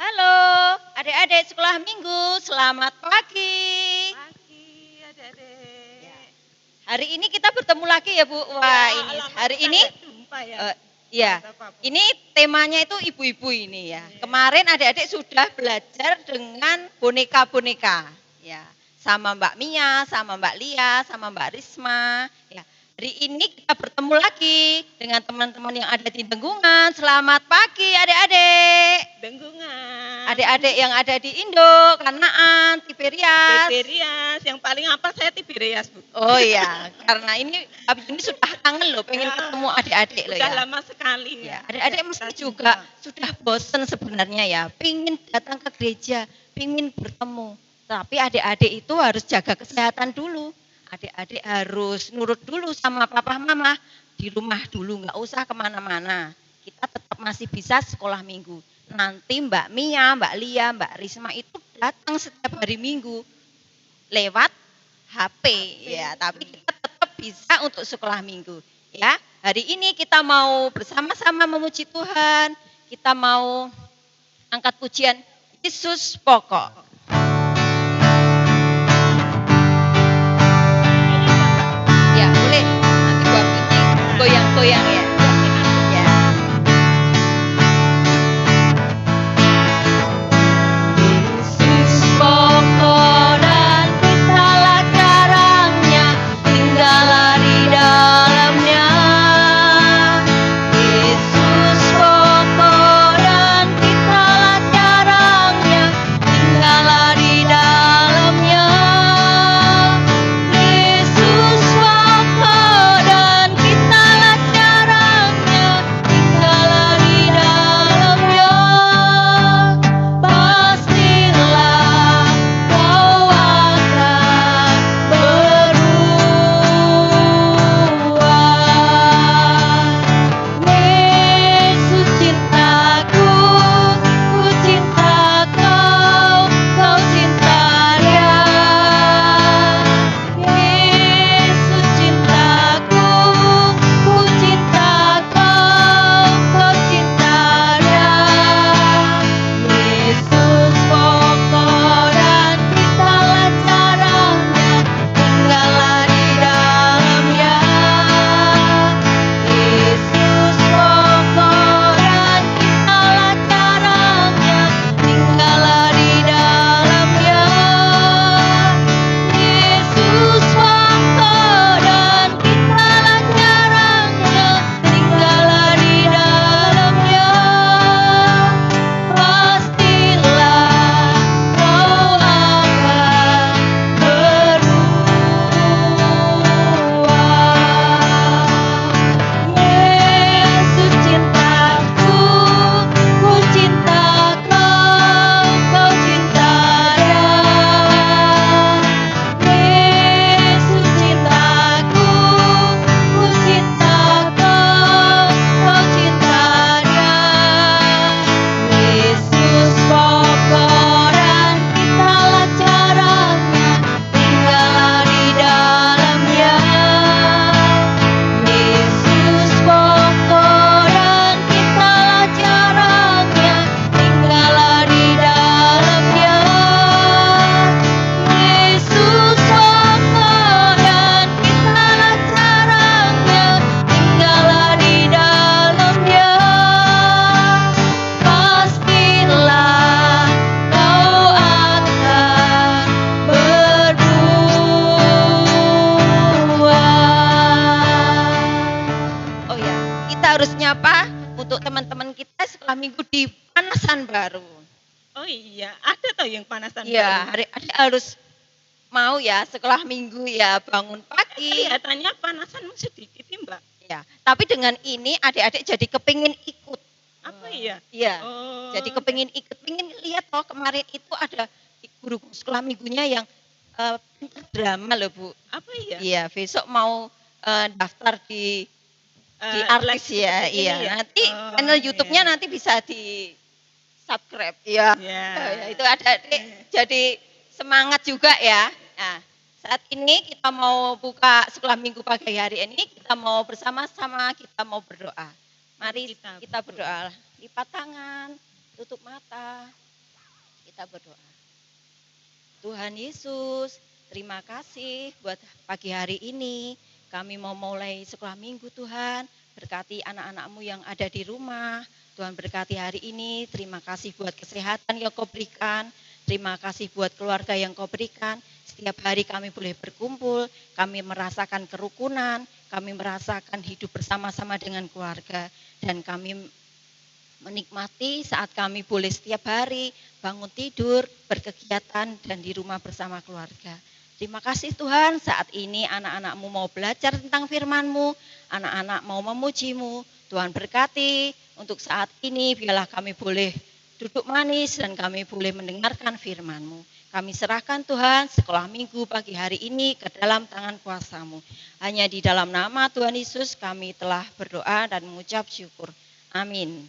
Halo, adik-adik sekolah minggu, selamat pagi. Pagi adik-adik. Ya. Hari ini kita bertemu lagi ya Bu. Wah Ya, ini lama hari kita ini, nggak jumpa ya. ya Bahasa Papua. ini temanya itu ibu-ibu ini ya. Iya. Kemarin adik-adik sudah belajar dengan boneka-boneka, ya sama Mbak Mia, sama Mbak Lia, sama Mbak Risma. Ya. Hari ini kita bertemu lagi dengan teman-teman yang ada di Denggungan. Selamat pagi adik-adik. Denggungan. Adik-adik yang ada di Indo, Kanaan, Tiberias. Tiberias, yang paling apa saya Tiberias, Bu. Oh iya, karena ini abis ini sudah kangen loh, pengen Ya, ketemu adik-adik loh Sudah ya. lama sekali Ya, ya. adik-adik Kita mesti jumpa. juga sudah bosen sebenarnya ya, pengen datang ke gereja, pengen bertemu. Tapi adik-adik itu harus jaga kesehatan dulu. Adik-adik harus nurut dulu sama papa mama di rumah dulu, nggak usah kemana-mana. Kita tetap masih bisa sekolah minggu. Nanti Mbak Mia, Mbak Lia, Mbak Risma itu datang setiap hari minggu lewat HP ya, tapi kita tetap bisa untuk sekolah minggu ya. Hari ini kita mau bersama-sama memuji Tuhan, kita mau angkat pujian Yesus pokok. Ya boleh, nanti gua bunyi goyang-goyang ya. Ya. Yesus pokok dan kitalah caranya, tinggallah di dalamnya. Yesus pokok dan kitalah caranya, tinggallah di dalamnya. Yesus pokok dan kitalah caranya, tinggallah di dalamnya. Pastilah kau akan berubah. Yesus cintaku, ku cinta kau, kau cinta Dia. Yesus cintaku, ku cinta kau, kau cinta Dia. Yesus pokok dan kitalah caranya, tinggallah di dalamnya. Yesus pokok dan kitalah caranya, tinggallah di dalamnya. Yesus pokok dan kitalah caranya, tinggallah di dalamnya. Pastilah kau akan berubah. Yesus cintaku, ku cinta kau, kau cinta Dia. Yesus cintaku, ku cinta kau, kau cinta Dia. Yesus pokok dan kitalah caranya, tinggallah di dalamnya. Yesus pokok dan kitalah caranya, tinggallah di dalamnya. Yesus pokok dan kitalah caranya, tinggallah di dalamnya. Pastilah kau akan berubah. Oh ya, kita harus nyapa untuk teman-teman kita sekolah minggu di Panasan Baru. Oh iya, ada toh yang panasan Ya, baru. hari harus mau ya sekolah minggu ya, bangun pagi. Kelihatannya panasan sedikit nih, Mbak. Ya, tapi dengan ini adik-adik jadi kepingin ikut. Apa iya? Iya. Oh, Jadi kepingin ikut, pengen lihat toh kemarin itu ada guru sekolah minggunya yang pintar drama loh Bu. apa iya? Iya, besok mau daftar di artis Les ya, seperti iya. ini ya? Nanti Oh, channel YouTube-nya iya. nanti bisa di subscribe. Iya. Ya. Ya, itu ada jadi semangat juga ya. Nah, saat ini kita mau buka sekolah minggu pagi hari ini, kita mau bersama-sama, kita mau berdoa. Mari kita berdoa. Lipat tangan, tutup mata. Kita berdoa. Tuhan Yesus, terima kasih buat pagi hari ini. Kami mau mulai sekolah minggu Tuhan. Berkati anak-anak-Mu yang ada di rumah. Tuhan berkati hari ini. Terima kasih buat kesehatan yang Kau berikan. Terima kasih buat keluarga yang Kau berikan. Setiap hari kami boleh berkumpul. Kami merasakan kerukunan. Kami merasakan hidup bersama-sama dengan keluarga. Dan kami menikmati saat kami boleh setiap hari bangun tidur, berkegiatan dan di rumah bersama keluarga. Terima kasih Tuhan, saat ini anak-anak-Mu mau belajar tentang firman-Mu, anak-anak mau memuji-Mu. Tuhan berkati untuk saat ini, biarlah kami boleh duduk manis dan kami boleh mendengarkan firman-Mu. Kami serahkan Tuhan sekolah minggu pagi hari ini ke dalam tangan kuasa-Mu. Hanya di dalam nama Tuhan Yesus kami telah berdoa dan mengucap syukur. Amin.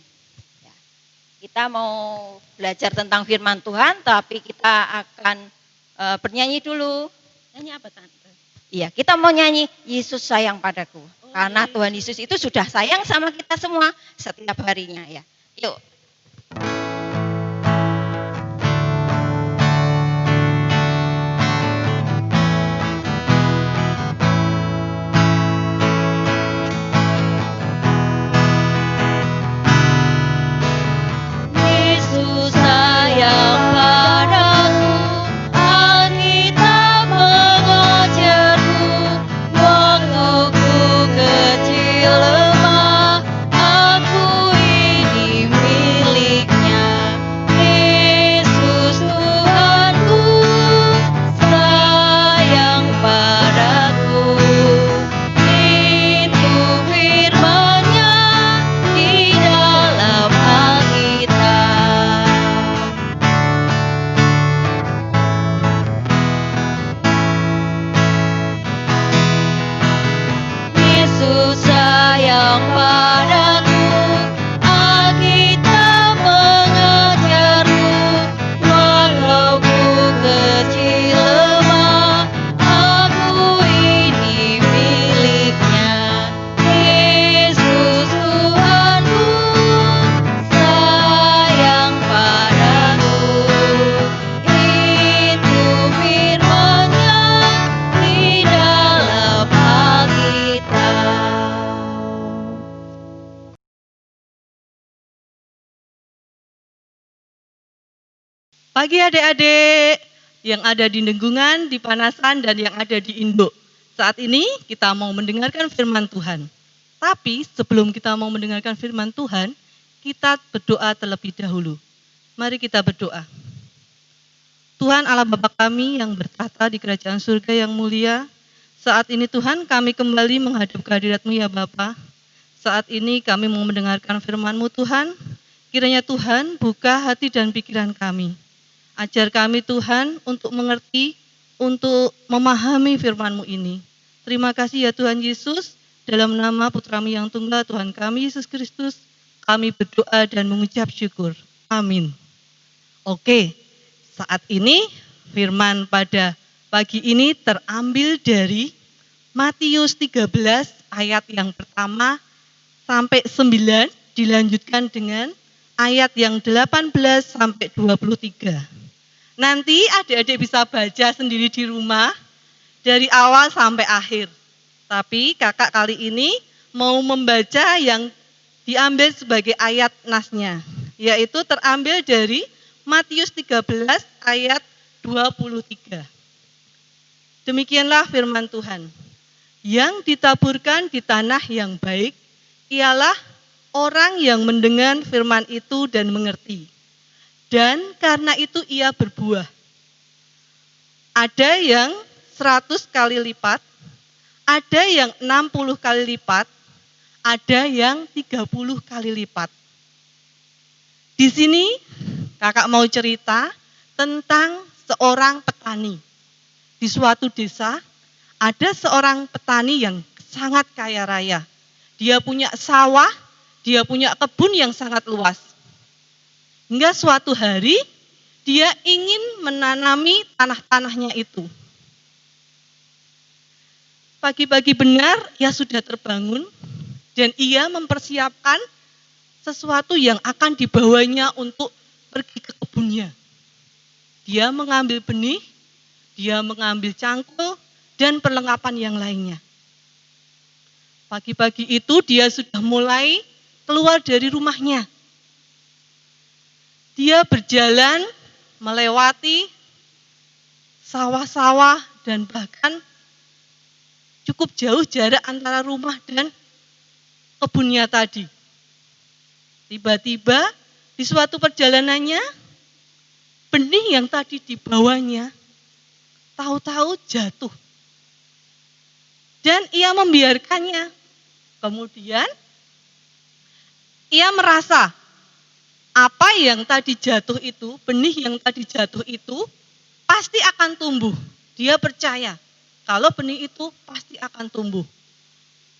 Kita mau belajar tentang firman Tuhan, tapi kita akan bernyanyi dulu. Nyanyi apa Tante? Iya, kita mau nyanyi Yesus sayang padaku. Karena iya. Tuhan Yesus itu sudah sayang sama kita semua setiap harinya ya. Yuk. Yesus sayang padaku, Alkitab mengajarku, waktu ku kecil lemah, aku ini miliknya. Yesus Tuhanku, sayang padaku. Itu firman-Nya di dalam Alkitab. Yesus sayang padaku, Alkitab mengajarku, walau ku kecil lemah, aku ini miliknya. Yesus Tuhanku, sayang padaku. Itu firman-Nya di dalam Alkitab. Pagi adik-adik yang ada di Nenggungan, di Panasan, dan yang ada di Induk. Saat ini kita mau mendengarkan firman Tuhan. Tapi sebelum kita mau mendengarkan firman Tuhan, kita berdoa terlebih dahulu. Mari kita berdoa. Tuhan Allah Bapa kami yang bertahta di kerajaan surga yang mulia, saat ini Tuhan kami kembali menghadap kehadirat-Mu ya Bapa. Saat ini kami mau mendengarkan firman-Mu Tuhan, kiranya Tuhan buka hati dan pikiran kami. Ajar kami Tuhan untuk mengerti, untuk memahami firman-Mu ini. Terima kasih ya Tuhan Yesus, dalam nama Putra-Mu yang tunggal Tuhan kami Yesus Kristus, kami berdoa dan mengucap syukur. Amin. Oke, saat ini firman pada pagi ini terambil dari Matius 13 ayat yang pertama sampai 9, dilanjutkan dengan ayat yang 18 sampai 23. Nanti adik-adik bisa baca sendiri di rumah dari awal sampai akhir. Tapi kakak kali ini mau membaca yang diambil sebagai ayat nasnya, yaitu terambil dari Matius 13 ayat 23. Demikianlah firman Tuhan. Yang ditaburkan di tanah yang baik ialah orang yang mendengar firman itu dan mengerti. Dan karena itu ia berbuah. Ada yang 100 kali lipat, ada yang 60 kali lipat, ada yang 30 kali lipat. Di sini kakak mau cerita tentang seorang petani. Di suatu desa ada seorang petani yang sangat kaya raya. Dia punya sawah, dia punya kebun yang sangat luas. Hingga suatu hari dia ingin menanami tanah-tanahnya itu. Pagi-pagi benar ia sudah terbangun dan ia mempersiapkan sesuatu yang akan dibawanya untuk pergi ke kebunnya. Dia mengambil benih, dia mengambil cangkul, dan perlengkapan yang lainnya. Pagi-pagi itu dia sudah mulai keluar dari rumahnya. Dia berjalan melewati sawah-sawah dan bahkan cukup jauh jarak antara rumah dan kebunnya tadi. Tiba-tiba di suatu perjalanannya, benih yang tadi dibawanya tahu-tahu jatuh. Dan ia membiarkannya. Kemudian ia merasa apa yang tadi jatuh itu, benih yang tadi jatuh itu pasti akan tumbuh. Dia percaya kalau benih itu pasti akan tumbuh.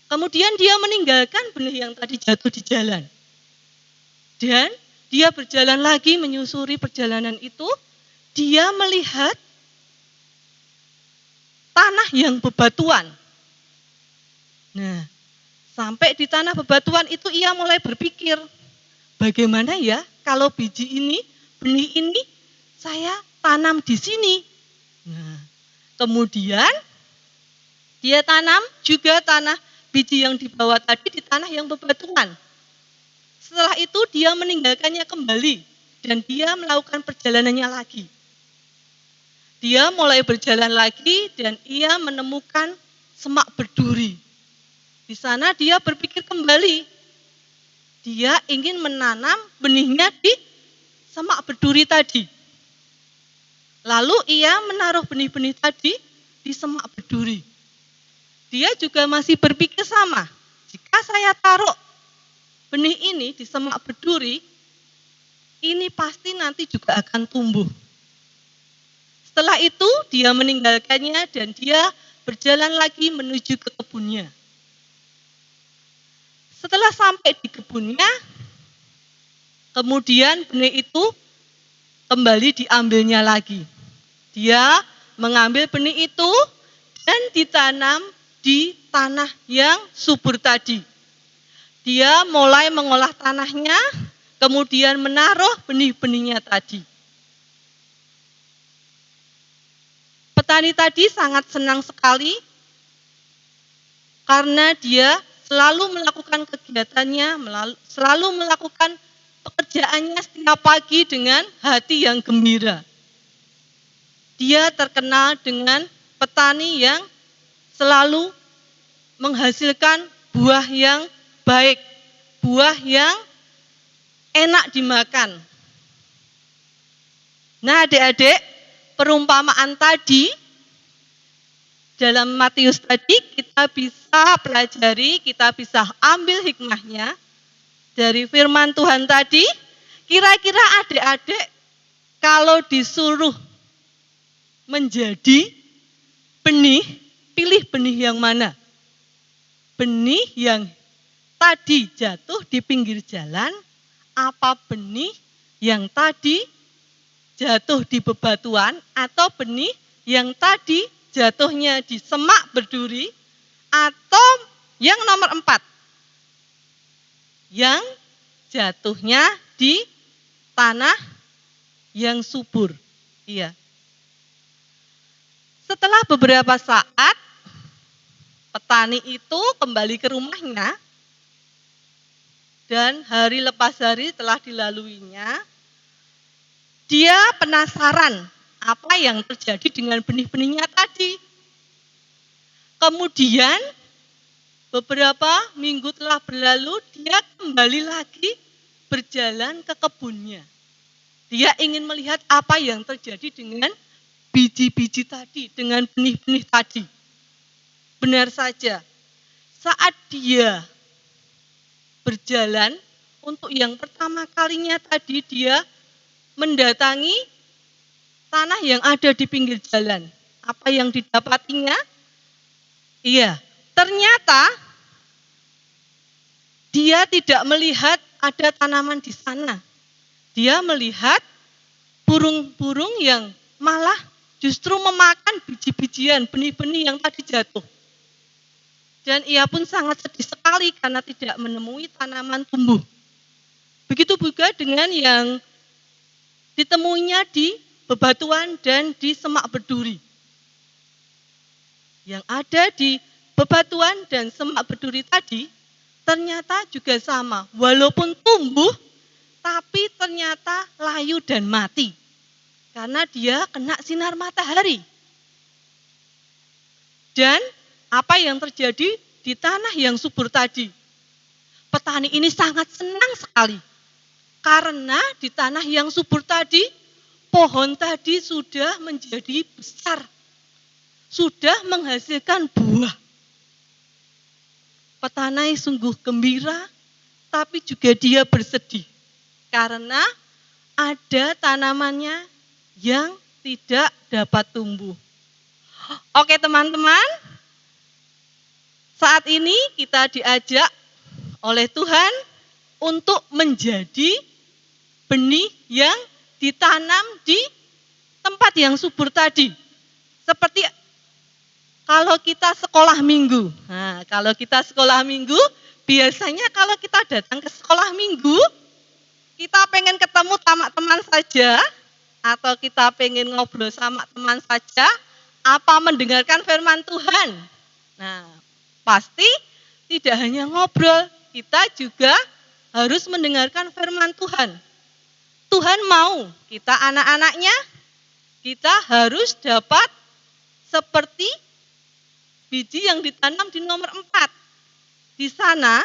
Kemudian dia meninggalkan benih yang tadi jatuh di jalan. Dan dia berjalan lagi menyusuri perjalanan itu. Dia melihat tanah yang bebatuan. Nah, sampai di tanah bebatuan itu ia mulai berpikir, bagaimana ya kalau biji ini, benih ini saya tanam di sini. Nah, kemudian dia tanam juga tanah biji yang dibawa tadi di tanah yang bebatuan. Setelah itu dia meninggalkannya kembali dan dia melakukan perjalanannya lagi. Dia mulai berjalan lagi dan ia menemukan semak berduri. Di sana dia berpikir kembali. Dia ingin menanam benihnya di semak berduri tadi. Lalu ia menaruh benih-benih tadi di semak berduri. Dia juga masih berpikir sama. Jika saya taruh benih ini di semak berduri, ini pasti nanti juga akan tumbuh. Setelah itu dia meninggalkannya dan dia berjalan lagi menuju ke kebunnya. Setelah sampai di kebunnya, kemudian benih itu kembali diambilnya lagi. Dia mengambil benih itu dan ditanam di tanah yang subur tadi. Dia mulai mengolah tanahnya, kemudian menaruh benih-benihnya tadi. Petani tadi sangat senang sekali karena dia selalu melakukan kegiatannya, selalu melakukan pekerjaannya setiap pagi dengan hati yang gembira. Dia terkenal dengan petani yang selalu menghasilkan buah yang baik, buah yang enak dimakan. Nah, adik-adik, perumpamaan tadi dalam Matius tadi kita bisa pelajari, kita bisa ambil hikmahnya dari firman Tuhan tadi. Kira-kira adik-adik kalau disuruh menjadi benih, pilih benih yang mana? Benih yang tadi jatuh di pinggir jalan, apa benih yang tadi jatuh di bebatuan, atau benih yang tadi jatuhnya di semak berduri, atau yang nomor 4, yang jatuhnya di tanah yang subur. Iya. Setelah beberapa saat, petani itu kembali ke rumahnya, dan hari lepas hari telah dilaluinya. Dia penasaran apa yang terjadi dengan benih-benihnya tadi. Kemudian beberapa minggu telah berlalu, dia kembali lagi berjalan ke kebunnya. Dia ingin melihat apa yang terjadi dengan biji-biji tadi, dengan benih-benih tadi. Benar saja, saat dia berjalan untuk yang pertama kalinya tadi, dia mendatangi tanah yang ada di pinggir jalan. Apa yang didapatinya? Iya, ternyata dia tidak melihat ada tanaman di sana. Dia melihat burung-burung yang malah justru memakan biji-bijian, benih-benih yang tadi jatuh. Dan ia pun sangat sedih sekali karena tidak menemui tanaman tumbuh. Begitu juga dengan yang ditemuinya di bebatuan dan di semak berduri. Yang ada di bebatuan dan semak berduri tadi ternyata juga sama. Walaupun tumbuh, tapi ternyata layu dan mati. Karena dia kena sinar matahari. Dan apa yang terjadi di tanah yang subur tadi? Petani ini sangat senang sekali. Karena di tanah yang subur tadi, pohon tadi sudah menjadi besar. Sudah menghasilkan buah. Petani sungguh gembira, tapi juga dia bersedih. Karena ada tanamannya yang tidak dapat tumbuh. Oke teman-teman, saat ini kita diajak oleh Tuhan untuk menjadi benih yang ditanam di tempat yang subur tadi. Seperti kalau kita sekolah minggu. Nah, kalau kita sekolah minggu, biasanya kalau kita datang ke sekolah minggu, kita pengen ketemu sama teman saja, atau kita pengen ngobrol sama teman saja, apa mendengarkan firman Tuhan. Nah, pasti tidak hanya ngobrol, kita juga harus mendengarkan firman Tuhan. Tuhan mau kita anak-anaknya, kita harus dapat seperti biji yang ditanam di nomor 4. Di sana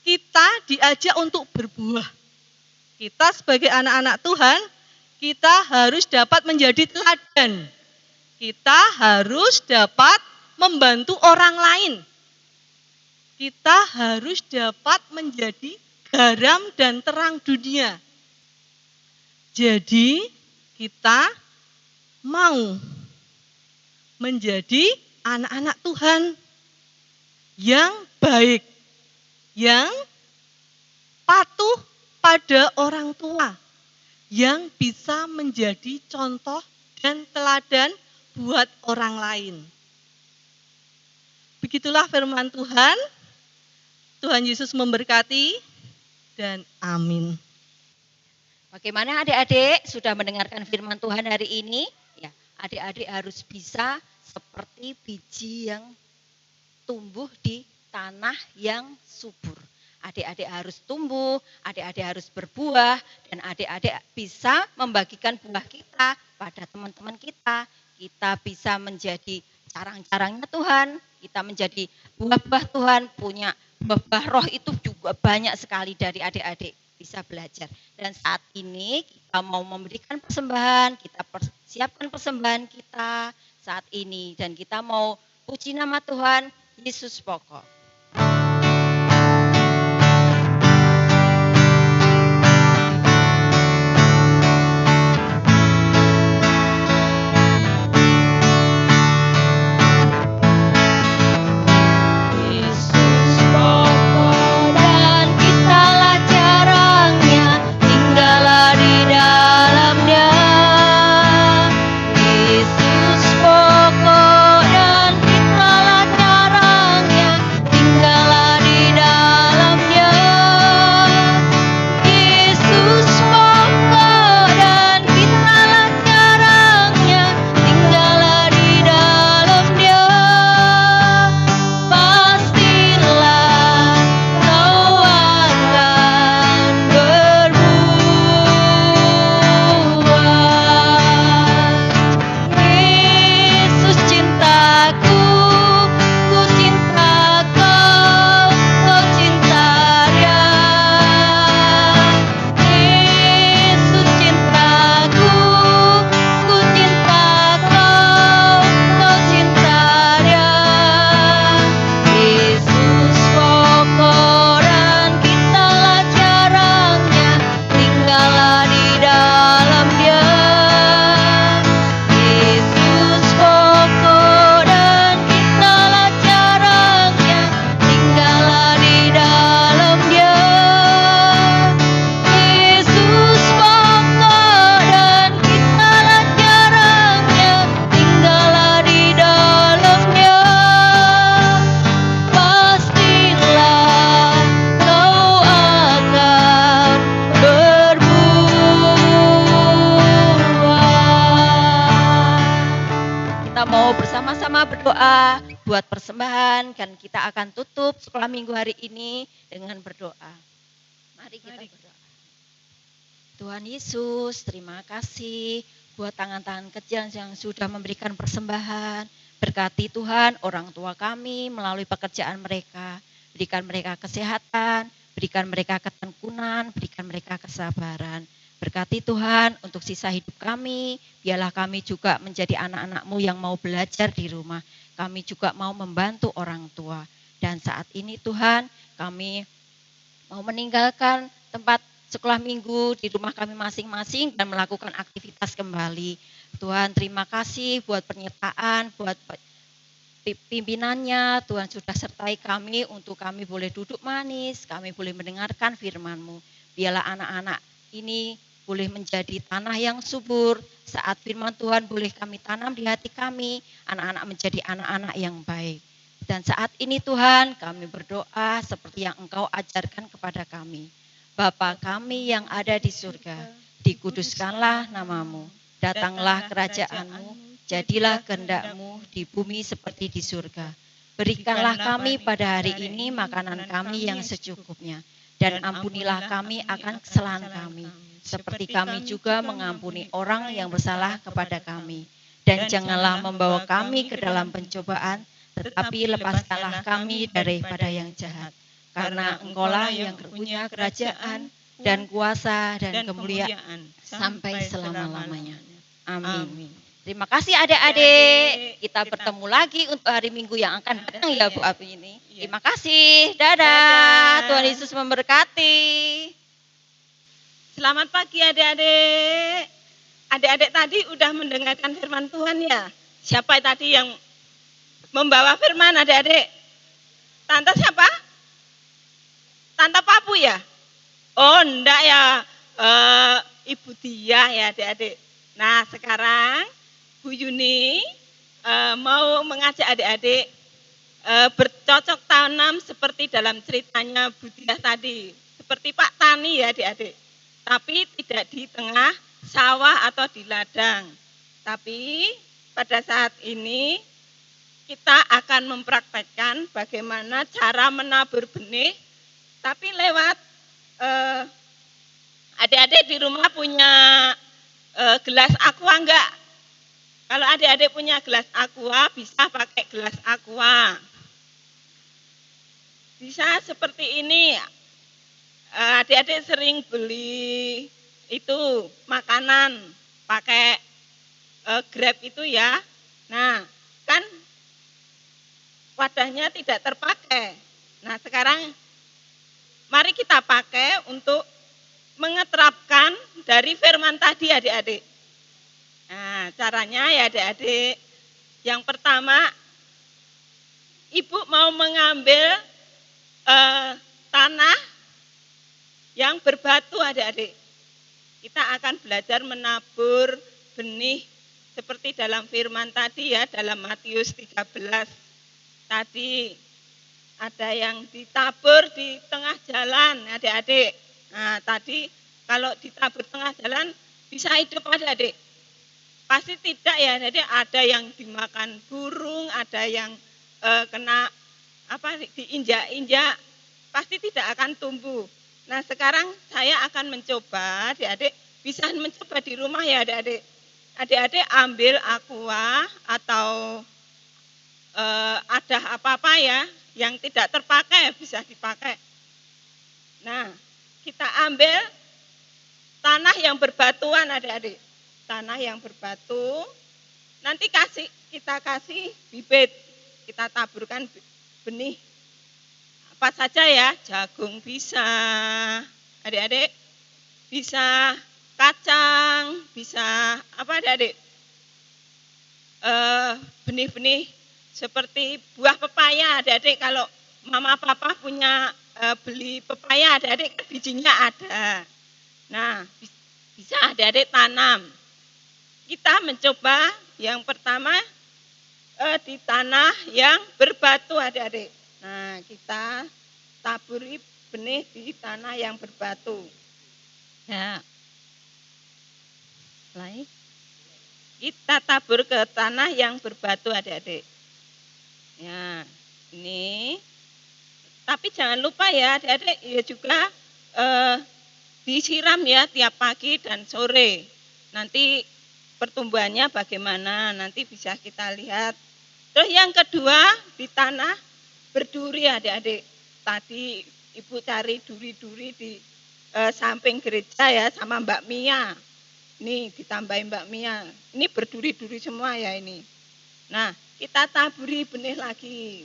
kita diajak untuk berbuah. Kita sebagai anak-anak Tuhan, kita harus dapat menjadi teladan. Kita harus dapat membantu orang lain. Kita harus dapat menjadi garam dan terang dunia. Jadi kita mau menjadi anak-anak Tuhan yang baik, yang patuh pada orang tua, yang bisa menjadi contoh dan teladan buat orang lain. Begitulah firman Tuhan. Tuhan Yesus memberkati dan amin. Bagaimana adik-adik sudah mendengarkan firman Tuhan hari ini? Ya, adik-adik harus bisa seperti biji yang tumbuh di tanah yang subur. Adik-adik harus tumbuh, adik-adik harus berbuah, dan adik-adik bisa membagikan buah kita pada teman-teman kita. Kita bisa menjadi carang-carangnya Tuhan, kita menjadi buah-buah Tuhan, punya buah-buah roh itu juga banyak sekali dari adik-adik bisa belajar. Dan saat ini kita mau memberikan persembahan, kita persiapkan persembahan kita saat ini. Dan kita mau puji nama Tuhan, Yesus pokok. berdoa buat persembahan dan kita akan tutup sekolah minggu hari ini dengan berdoa. Mari kita berdoa. Tuhan Yesus, terima kasih buat tangan-tangan kecil yang sudah memberikan persembahan. Berkati Tuhan orang tua kami melalui pekerjaan mereka. Berikan mereka kesehatan, berikan mereka ketekunan, berikan mereka kesabaran. Berkati Tuhan untuk sisa hidup kami, biarlah kami juga menjadi anak-anak-Mu yang mau belajar di rumah. Kami juga mau membantu orang tua. Dan saat ini Tuhan, kami mau meninggalkan tempat sekolah minggu di rumah kami masing-masing dan melakukan aktivitas kembali. Tuhan terima kasih buat penyertaan, buat pimpinannya. Tuhan sudah sertai kami untuk kami boleh duduk manis, kami boleh mendengarkan firman-Mu. Biarlah anak-anak ini boleh menjadi tanah yang subur. Saat firman Tuhan boleh kami tanam di hati kami, anak-anak menjadi anak-anak yang baik. Dan saat ini Tuhan kami berdoa seperti yang Engkau ajarkan kepada kami. Bapa kami yang ada di surga, dikuduskanlah nama-Mu, datanglah kerajaan-Mu, jadilah kehendak-Mu di bumi seperti di surga. Berikanlah kami pada hari ini makanan kami yang secukupnya, dan ampunilah kami akan kesalahan kami, seperti kami juga mengampuni orang yang bersalah kepada kami. Dan janganlah membawa kami ke dalam pencobaan, tetapi lepaskanlah kami daripada yang jahat. Karena Engkaulah yang punya kerajaan dan kuasa dan kemuliaan sampai selama-lamanya. Amin. Terima kasih adik-adik. Kita bertemu lagi untuk hari Minggu yang akan datang ya Bu Abi ini. Terima kasih. Dadah. Tuhan Yesus memberkati. Selamat pagi adik-adik. Adik-adik tadi udah mendengarkan firman Tuhan ya. Siapa tadi yang membawa firman adik-adik? Tante siapa? Tante Papu ya? Oh enggak ya, Ibu Diah ya adik-adik. Nah sekarang Bu Yuni mau mengajak adik-adik bercocok tanam seperti dalam ceritanya Bu Diah tadi. Seperti Pak Tani ya adik-adik. Tapi tidak di tengah sawah atau di ladang. Tapi pada saat ini kita akan mempraktekkan bagaimana cara menabur benih, tapi lewat adik-adik di rumah punya gelas aqua enggak? Kalau adik-adik punya gelas aqua, bisa pakai gelas aqua. Bisa seperti ini. Adik-adik sering beli itu makanan pakai Grab itu ya. Nah, kan wadahnya tidak terpakai. Nah, sekarang mari kita pakai untuk mengeterapkan dari firman tadi adik-adik. Nah, caranya ya adik-adik. Yang pertama, Ibu mau mengambil tanah yang berbatu adik-adik. Kita akan belajar menabur benih seperti dalam firman tadi ya, dalam Matius 13. Tadi ada yang ditabur di tengah jalan adik-adik. Nah tadi kalau ditabur tengah jalan bisa hidup adik-adik? Pasti tidak ya, jadi ada yang dimakan burung, ada yang kena diinjak-injak, pasti tidak akan tumbuh. Nah sekarang saya akan mencoba, adik-adik bisa mencoba di rumah ya adik-adik. Adik-adik ambil aqua atau ada apa-apa ya yang tidak terpakai bisa dipakai. Nah kita ambil tanah yang berbatuan adik-adik. Tanah yang berbatu, nanti kita kasih bibit, kita taburkan benih. Apa saja ya, jagung bisa, adik-adik, bisa kacang, bisa apa adik-adik, benih-benih seperti buah pepaya adik-adik. Kalau mama papa punya beli pepaya adik-adik, bijinya ada. Nah bisa adik-adik tanam. Kita mencoba yang pertama di tanah yang berbatu adik-adik. Nah kita taburi benih di tanah yang berbatu. Ya. Kita tabur ke tanah yang berbatu adik-adik. Ya, ini. Tapi jangan lupa ya adik-adik ya juga eh, disiram ya tiap pagi dan sore. Nanti pertumbuhannya bagaimana, nanti bisa kita lihat. Terus yang kedua di tanah berduri adik-adik. Tadi Ibu cari duri-duri di samping gereja ya sama Mbak Mia. Ini ditambahin Mbak Mia. Ini berduri-duri semua ya ini. Nah, kita taburi benih lagi.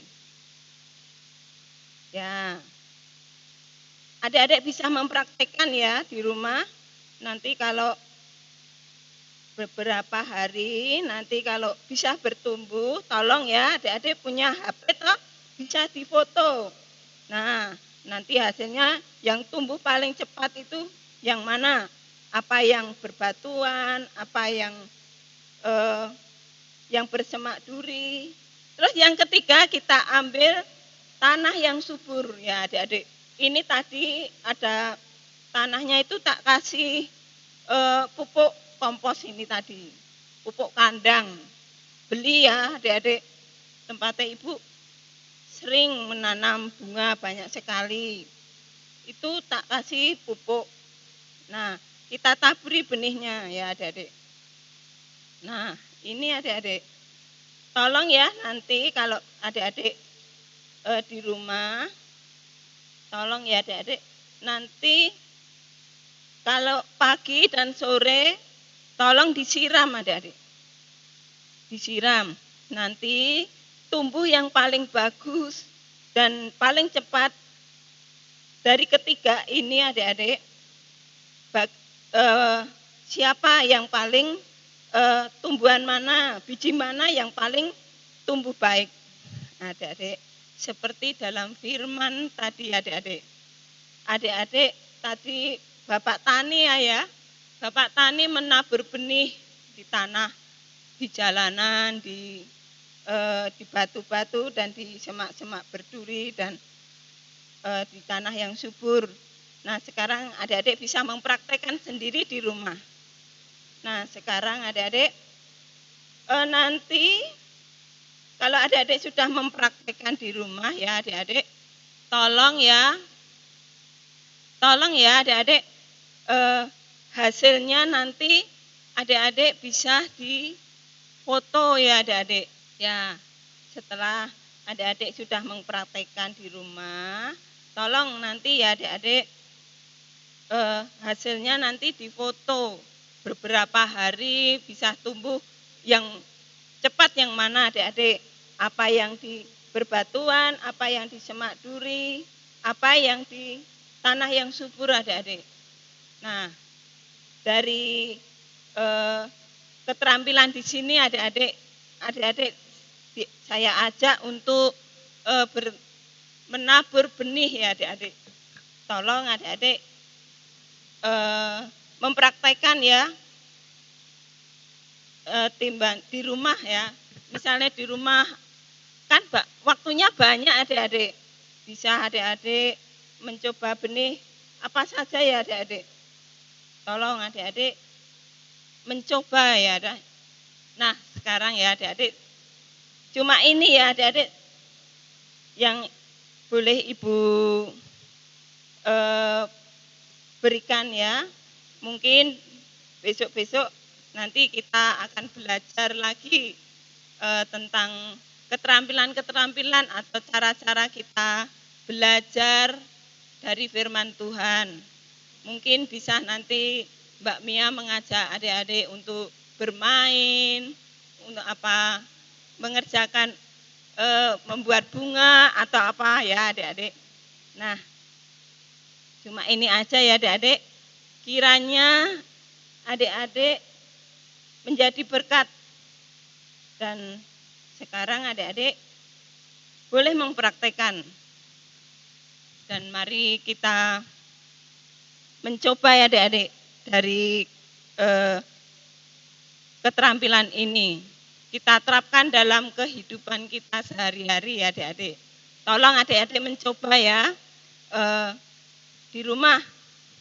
Ya, adik-adik bisa mempraktekkan ya di rumah. Nanti kalau beberapa hari, nanti kalau bisa bertumbuh, tolong ya adik-adik punya HP toh, bisa difoto. Nah, nanti hasilnya yang tumbuh paling cepat itu yang mana? Apa yang berbatuan, apa yang bersemak duri. Terus yang ketiga kita ambil tanah yang subur ya adik-adik. Ini tadi ada tanahnya itu tak kasih pupuk kompos ini tadi. Pupuk kandang. Beli ya adik-adik. Tempatnya Ibu sering menanam bunga banyak sekali. Itu tak kasih pupuk. Nah, kita taburi benihnya ya adik-adik. Nah, ini adik-adik. Tolong ya nanti kalau adik-adik di rumah, tolong ya adik-adik, nanti kalau pagi dan sore, tolong disiram adik-adik. Disiram, nanti tumbuh yang paling bagus dan paling cepat dari ketiga ini adik-adik, siapa yang paling tumbuhan mana, biji mana yang paling tumbuh baik. Adik-adik, seperti dalam firman tadi adik-adik. Adik-adik tadi Bapak Tani ya, Bapak Tani menabur benih di tanah, di jalanan, di batu-batu dan di semak-semak berduri dan di tanah yang subur. Nah sekarang adik-adik bisa mempraktekkan sendiri di rumah. Nah sekarang adik-adik nanti kalau adik-adik sudah mempraktekkan di rumah ya adik-adik, tolong ya adik-adik hasilnya nanti adik-adik bisa difoto ya adik-adik. Ya setelah adik-adik sudah mempraktekkan di rumah, tolong nanti ya adik-adik hasilnya nanti difoto. Beberapa hari bisa tumbuh yang cepat yang mana adik-adik, apa yang di berbatuan, apa yang di semak duri, apa yang di tanah yang subur adik-adik. Nah, dari keterampilan di sini adik-adik saya ajak untuk menabur benih ya adik-adik. Tolong adik-adik mempraktekkan ya timbang di rumah ya. Misalnya di rumah kan waktunya banyak adik-adik. Bisa adik-adik mencoba benih apa saja ya adik-adik. Tolong adik-adik mencoba ya. Nah sekarang ya adik-adik, cuma ini ya adik-adik yang boleh Ibu berikan ya. Mungkin besok-besok nanti kita akan belajar lagi tentang keterampilan-keterampilan atau cara-cara kita belajar dari firman Tuhan. Mungkin bisa nanti Mbak Mia mengajak adik-adik untuk bermain, untuk apa, mengerjakan membuat bunga atau apa ya adik-adik. Nah, cuma ini aja ya adik-adik. Kiranya adik-adik menjadi berkat. Dan sekarang adik-adik boleh mempraktekkan. Dan mari kita mencoba ya adik-adik dari keterampilan ini. Kita terapkan dalam kehidupan kita sehari-hari ya adik-adik. Tolong adik-adik mencoba ya di rumah.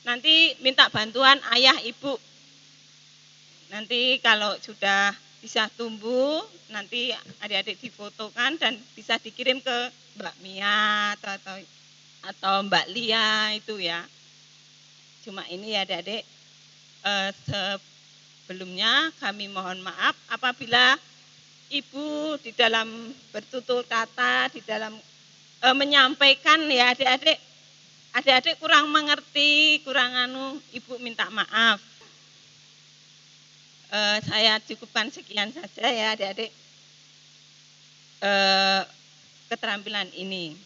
Nanti minta bantuan ayah ibu. Nanti kalau sudah bisa tumbuh, nanti adik-adik difotokan dan bisa dikirim ke Mbak Mia atau Mbak Lia itu ya. Cuma ini ya adik-adik, sebelumnya kami mohon maaf apabila Ibu di dalam bertutur kata, di dalam menyampaikan ya adik-adik kurang mengerti, kurang Ibu minta maaf. Saya cukupkan sekian saja ya adik-adik keterampilan ini.